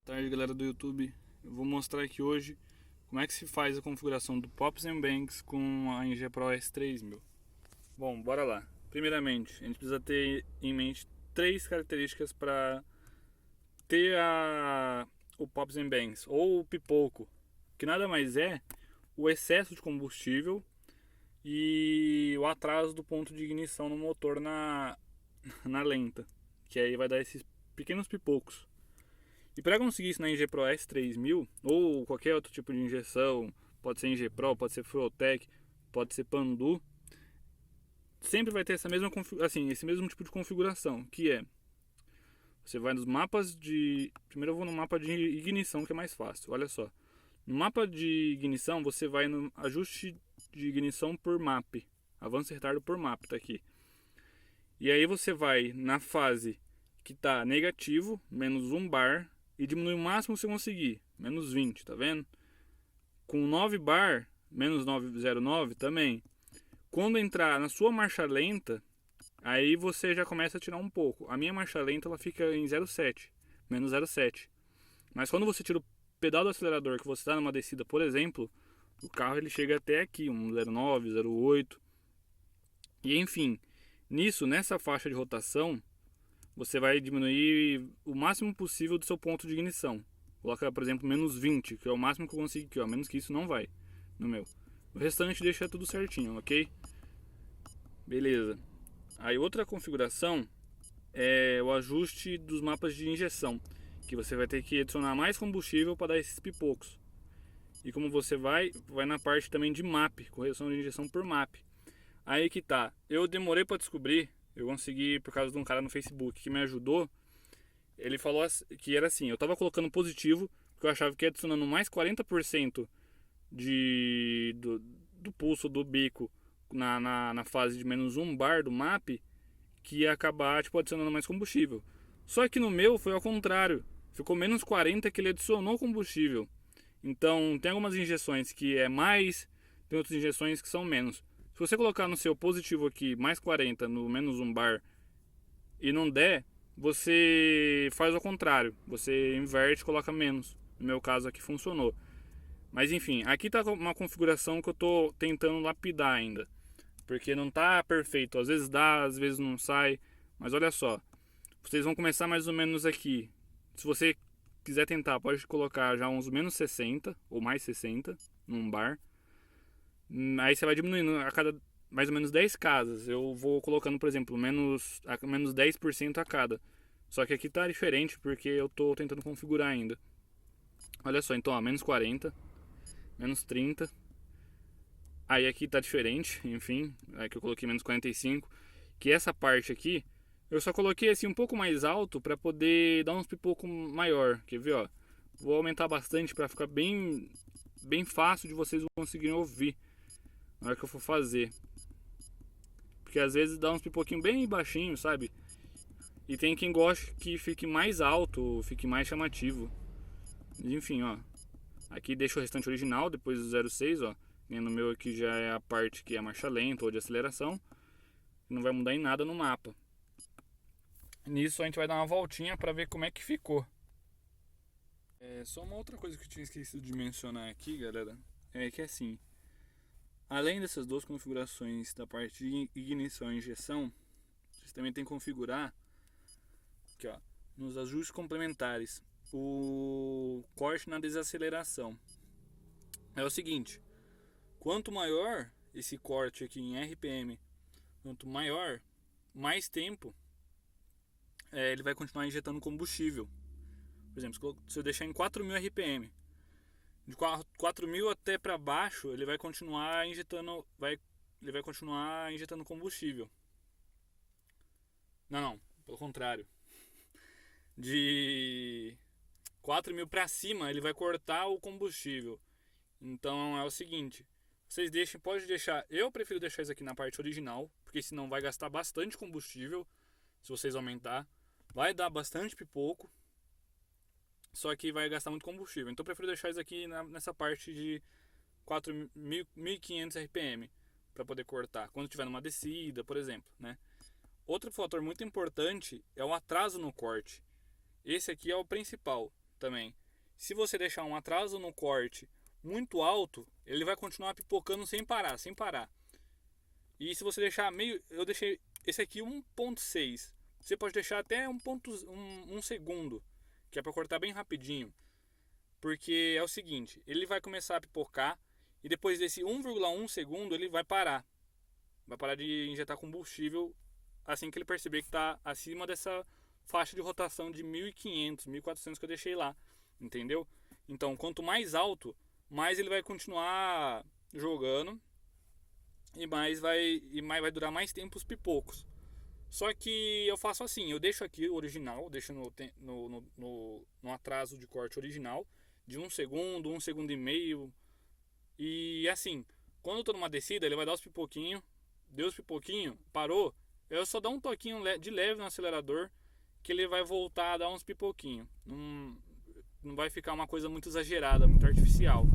Boa tarde, galera do YouTube. Eu vou mostrar aqui hoje como é que se faz a configuração do Pops and Banks com a Engie Pro S3000. Bom, bora lá. Primeiramente, a gente precisa ter em mente três características para ter o Pops and Banks, ou o pipoco, que nada mais é o excesso de combustível e o atraso do ponto de ignição no motor na lenta, que aí vai dar esses pequenos pipocos. E para conseguir isso na Engie Pro S3000 ou qualquer outro tipo de injeção, pode ser Engie Pro, pode ser Fueltech, pode ser Pandu, sempre vai ter esse mesmo tipo de configuração, que é você vai nos mapas de, primeiro eu vou no mapa de ignição, que é mais fácil. Olha só. No mapa de ignição, você vai no ajuste de ignição por MAP. Avanço e retardo por MAP, tá aqui. E aí você vai na fase que está negativo, menos 1 bar, e diminui o máximo que você conseguir, menos 20, tá vendo? Com 9 bar, menos 909 também. Quando entrar na sua marcha lenta, aí você já começa a tirar um pouco. A minha marcha lenta ela fica em 0,7, menos 0,7. Mas quando você tira o pedal do acelerador, que você está numa descida, por exemplo, o carro ele chega até aqui, um 0,9, 0,8. E enfim, nessa faixa de rotação, você vai diminuir o máximo possível do seu ponto de ignição. Coloca, por exemplo, menos 20, que é o máximo que eu consigo aqui, ó. Menos que isso não vai no meu. O restante deixa tudo certinho, ok? Beleza. Aí outra configuração é o ajuste dos mapas de injeção, que você vai ter que adicionar mais combustível para dar esses pipocos. E como você vai na parte também de MAP, correção de injeção por MAP. Aí que tá, eu demorei para descobrir, eu consegui por causa de um cara no Facebook que me ajudou. Ele falou que era assim, eu tava colocando positivo, porque eu achava que adicionando mais 40% do pulso do bico na fase de menos 1 bar do MAP, que ia acabar tipo, adicionando mais combustível. Só que no meu foi ao contrário, ficou menos 40 que ele adicionou combustível. Então tem algumas injeções que é mais, tem outras injeções que são menos. Se você colocar no seu positivo aqui mais 40 no menos 1 bar e não der, você faz ao contrário, você inverte e coloca menos. No meu caso aqui funcionou. Mas enfim, aqui está uma configuração que eu estou tentando lapidar ainda, porque não está perfeito, às vezes dá, às vezes não sai. Mas olha só, vocês vão começar mais ou menos aqui. Se você quiser tentar, pode colocar já uns menos 60 ou mais 60 num bar. Aí você vai diminuindo a cada mais ou menos 10 casas. Eu vou colocando, por exemplo, menos 10% a cada. Só que aqui tá diferente porque eu tô tentando configurar ainda. Olha só, então, ó, menos 40, menos 30. Aí aqui tá diferente, enfim. Aqui eu coloquei menos 45. Que essa parte aqui, eu só coloquei assim um pouco mais alto para poder dar uns pipocos maior. Quer ver, ó? Vou aumentar bastante para ficar bem fácil de vocês conseguirem ouvir na hora que eu for fazer. Porque às vezes dá uns pipoquinhos bem baixinhos, sabe? E tem quem gosta que fique mais alto, fique mais chamativo. Enfim, ó. Aqui deixa o restante original, depois do 0,6, ó. E no meu aqui já é a parte que é a marcha lenta ou de aceleração. Não vai mudar em nada no mapa. Nisso a gente vai dar uma voltinha para ver como é que ficou. Só uma outra coisa que eu tinha esquecido de mencionar aqui, galera. É que assim, além dessas duas configurações da parte de ignição e injeção, vocês também tem que configurar aqui, ó, nos ajustes complementares o corte na desaceleração. É o seguinte, quanto maior esse corte aqui em RPM, quanto maior, mais tempo ele vai continuar injetando combustível. Por exemplo, se eu deixar em 4.000 RPM, de 4.000 até para baixo, ele vai continuar injetando, combustível. Não, pelo contrário. De 4.000 para cima, ele vai cortar o combustível. Então é o seguinte, pode deixar, eu prefiro deixar isso aqui na parte original, porque senão vai gastar bastante combustível. Se vocês aumentar, vai dar bastante pipoco. Só que vai gastar muito combustível. Então eu prefiro deixar isso aqui nessa parte de 4.500 RPM para poder cortar quando estiver numa descida, por exemplo, né? Outro fator muito importante é o atraso no corte. Esse aqui é o principal. também. Se você deixar um atraso no corte muito alto, ele vai continuar pipocando sem parar, sem parar. E se você deixar meio... Eu deixei esse aqui 1.6. Você pode deixar até 1 segundo, que é para cortar bem rapidinho. Porque é o seguinte, ele vai começar a pipocar e depois desse 1,1 segundo ele vai parar. Vai parar de injetar combustível assim que ele perceber que está acima dessa faixa de rotação de 1.500, 1.400 que eu deixei lá. Entendeu? Então, quanto mais alto, mais ele vai continuar jogando e mais vai durar mais tempo os pipocos. Só que eu faço assim, eu deixo aqui o original, deixo no atraso de corte original, de 1 segundo, 1,5 segundos. E assim, quando eu tô numa descida, ele vai dar os pipoquinhos, deu os pipoquinhos, parou, eu só dou um toquinho de leve no acelerador, que ele vai voltar a dar uns pipoquinhos. Não vai ficar uma coisa muito exagerada, muito artificial.